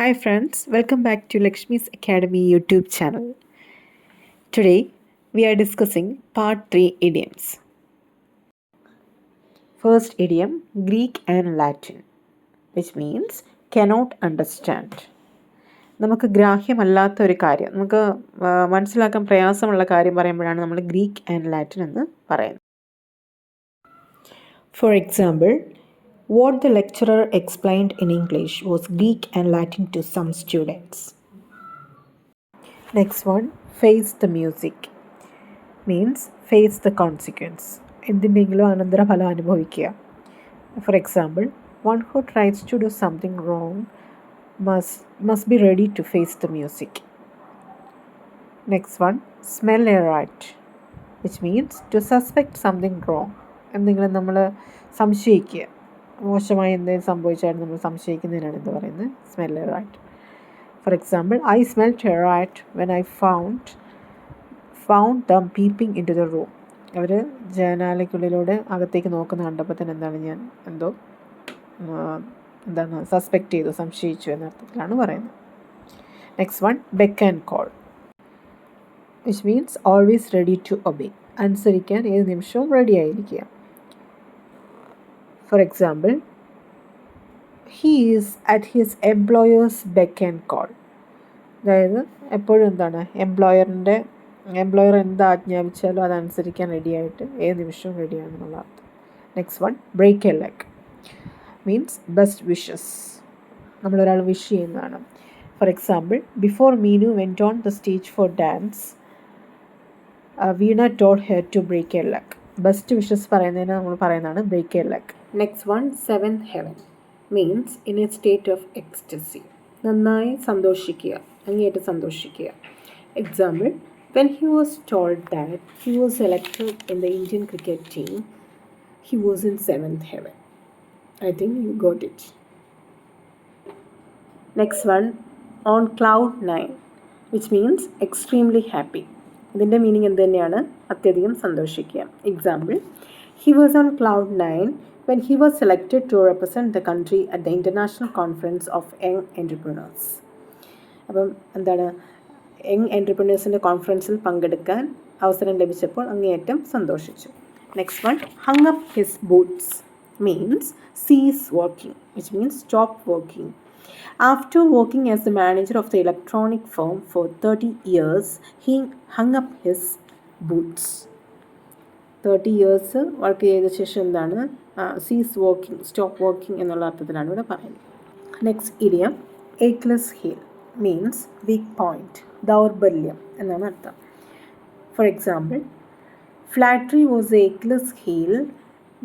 Hi friends, welcome back to Lakshmi's Academy YouTube channel. Today we are discussing part 3 idioms. First idiom, Greek and Latin, which means cannot understand. നമുക്ക് ഗ്രാഹ്യമല്ലാത്ത ഒരു കാര്യം, നമുക്ക് മനസ്സിലാക്കാൻ പ്രയാസമുള്ള കാര്യം പറയുമ്പോഴാണ് നമ്മൾ ഗ്രീക്ക് ആൻഡ് ലാറ്റിൻ എന്ന് പറയുന്നത്. For example, what the lecturer explained in English was Greek and Latin to some students. Next one, face the music, means face the consequence. എന്തിൻ്റെങ്കിലും അനന്തരഫലം അനുഭവിക്കുക. For example, one who tries to do something wrong must be ready to face the music. Next one, smell a rat, which means to suspect something wrong. എന്തെങ്കിലും നമ്മൾ സംശയിക്കുക, മോശമായി എന്തെങ്കിലും സംഭവിച്ചാലും നമ്മൾ സംശയിക്കുന്നതിനാണ് എന്ത് പറയുന്നത്, smell a rat. For example, I smelt a rat when I found them peeping into the room. അവർ ജനാലയ്ക്കുള്ളിലൂടെ അകത്തേക്ക് നോക്കുന്ന കണ്ടപ്പോൾ തന്നെ എന്താണ് സസ്പെക്റ്റ് ചെയ്തു, സംശയിച്ചു എന്ന അർത്ഥത്തിലാണ് പറയുന്നത്. Next one, beck and call, which means always ready to obey. അനുസരിക്കാൻ ഏത് നിമിഷവും റെഡി ആയിരിക്കുക. For example, he is at his employer's beck and call. അതായത് എപ്പോഴും എന്താണ്, എംപ്ലോയർ എന്ത് ആജ്ഞാപിച്ചാലും അതനുസരിക്കാൻ റെഡിയായിട്ട് ഏത് നിമിഷവും റെഡിയാണെന്നുള്ള അർത്ഥം. Next one, break a leg, means best wishes. നമ്മളൊരാൾ വിഷ് ചെയ്യുന്നതാണ്. For example, before Meenu went on the stage for dance Veena told her to break a leg. Best wishes പറയുന്നതിന് നമ്മൾ പറയുന്നതാണ് break a leg. Next one, seventh heaven, means in a state of ecstasy. നന്നായി സന്തോഷിക്കുക, അങ്ങേയറ്റം സന്തോഷിക്കുക. Example, when he was told that he was selected in the Indian cricket team he was in seventh heaven. I think you got it. Next one, on cloud nine, which means extremely happy. ഇതിൻ്റെ meaning എന്ത് തന്നെയാണ്, അത്യധികം സന്തോഷിക്കുക. Example, he was on cloud 9 when he was selected to represent the country at the International Conference of Young Entrepreneurs. അപ്പം എന്താണ്, young എൻ്റർപ്രണേഴ്സിൻ്റെ കോൺഫറൻസിൽ പങ്കെടുക്കാൻ അവസരം ലഭിച്ചപ്പോൾ അങ്ങേയറ്റം സന്തോഷിച്ചു. Next one, hung up his boots, means cease working, which means stop working. After working as the manager of the electronic firm for 30 years, he hung up his boots. 30 years work ചെയ്ത ശേഷം എന്താണ്, സീസ് working, stop working എന്നുള്ള അർത്ഥത്തിലാണ് ഇവിടെ പറയുന്നത്. Next idiom, Achilles heel, means weak point, ദൗർബല്യം എന്നാണ് അർത്ഥം. For example, flattery was a Achilles heel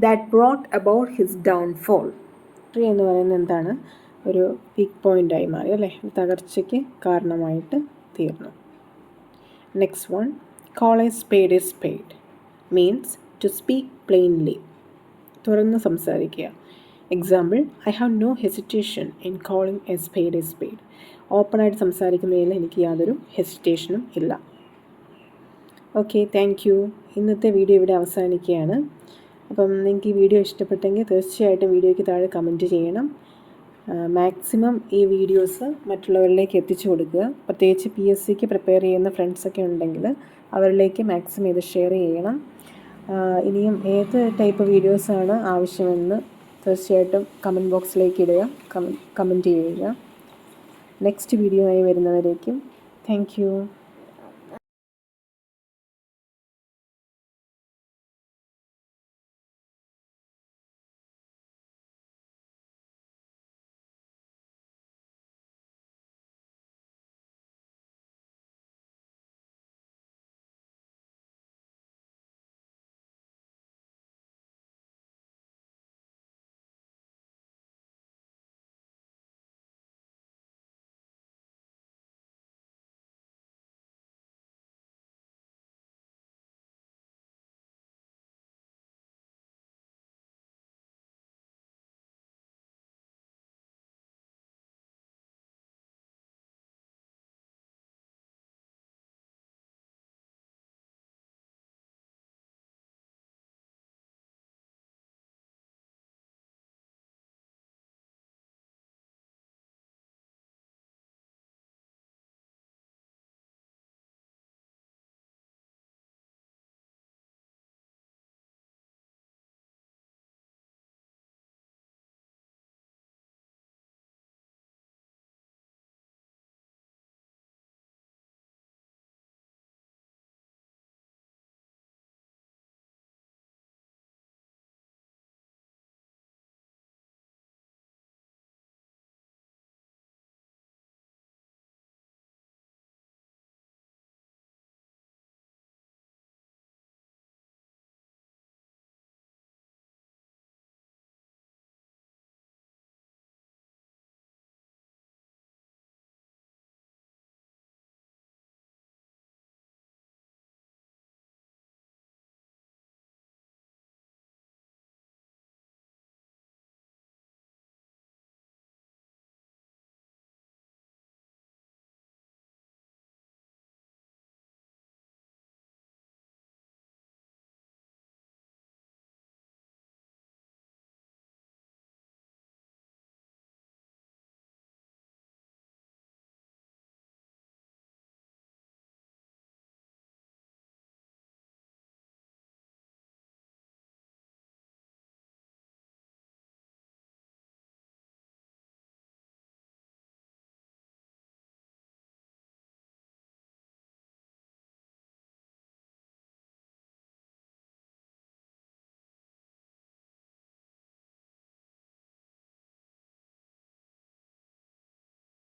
that brought about his downfall. Flattery എന്ന് പറയുന്നത് എന്താണ്, ഒരു വീക്ക് പോയിൻ്റായി മാറി, അല്ലേ, തകർച്ചയ്ക്ക് കാരണമായിട്ട് തീർന്നു. Next one, call a spade a spade, means to speak plainly, തുറന്ന് സംസാരിക്കുക. Example, I have no hesitation in calling a spade a spade. ഓപ്പണായിട്ട് സംസാരിക്കുന്നതിൽ എനിക്ക് യാതൊരു ഹെസിറ്റേഷനും ഇല്ല. Okay, thank you. ഇന്നത്തെ വീഡിയോ ഇവിടെ അവസാനിക്കുകയാണ്. അപ്പം നിങ്ങൾക്ക് ഈ വീഡിയോ ഇഷ്ടപ്പെട്ടെങ്കിൽ തീർച്ചയായിട്ടും വീഡിയോയ്ക്ക് താഴെ കമൻറ്റ് ചെയ്യണം. മാക്സിമം ഈ വീഡിയോസ് മറ്റുള്ളവരിലേക്ക് എത്തിച്ചു കൊടുക്കുക. പ്രത്യേകിച്ച് PSCക്ക് പ്രിപ്പയർ ചെയ്യുന്ന ഫ്രണ്ട്സൊക്കെ ഉണ്ടെങ്കിൽ അവരിലേക്ക് മാക്സിമം ഇത് ഷെയർ ചെയ്യണം. ഇനിയും ഏത് ടൈപ്പ് വീഡിയോസാണ് ആവശ്യമെന്ന് തീർച്ചയായിട്ടും കമൻറ്റ് ബോക്സിലേക്ക് ഇടുക, കമൻറ്റ് ചെയ്യുക. നെക്സ്റ്റ് വീഡിയോ ആയി വരുന്നവരേക്കും താങ്ക് യു.